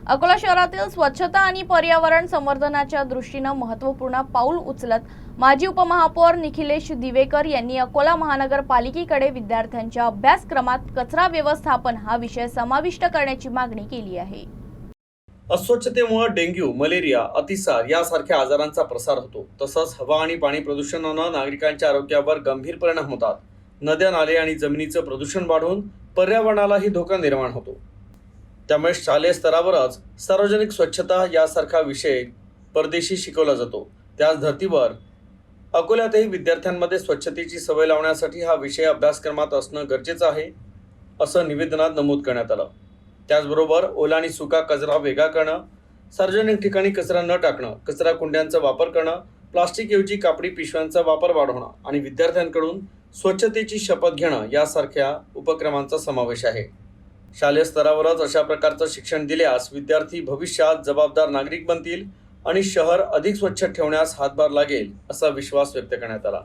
अकोला शहरातील स्वच्छता आणि पर्यावरण संवर्धनाच्या दृष्टीने महत्त्वपूर्ण पाऊल उचलत माजी उपमहापौर निखिलेश दिवेकर यांनी अकोला महानगरपालिकेकडे विद्यार्थ्यांच्या अभ्यासक्रमात कचरा व्यवस्थापन हा विषय समाविष्ट करण्याची मागणी केली आहे। अस्वच्छतेमुळे डेंग्यू, मलेरिया, अतिसार यासारख्या आजारांचा प्रसार होतो। तसंच हवा आणि पाणी प्रदूषणाने नागरिकांच्या आरोग्यावर गंभीर परिणाम होतात। नद्या, नाले आणि जमिनीचं प्रदूषण वाढून पर्यावरणालाही धोका निर्माण होतो। त्यामुळे शालेय स्तरावरच सार्वजनिक स्वच्छता यासारखा विषय परदेशी शिकवला जातो। त्याच धर्तीवर अकोल्यातही विद्यार्थ्यांमध्ये स्वच्छतेची सवय लावण्यासाठी हा विषय अभ्यासक्रमात असणं गरजेचं आहे, असं निवेदनात नमूद करण्यात आलं। त्याचबरोबर ओला आणि सुका कचरा वेगळा करणं, सार्वजनिक ठिकाणी कचरा न टाकणं, कचरा कुंड्यांचा वापर करणं, प्लास्टिकऐवजी कापडी पिशव्यांचा वापर वाढवणं आणि विद्यार्थ्यांकडून स्वच्छतेची शपथ घेणं यासारख्या उपक्रमांचा समावेश आहे। शालेय स्तरावरच अशा प्रकारचं शिक्षण दिल्यास विद्यार्थी भविष्यात जबाबदार नागरिक बनतील आणि शहर अधिक स्वच्छ ठेवण्यास हातभार लागेल असा विश्वास व्यक्त करण्यात आला।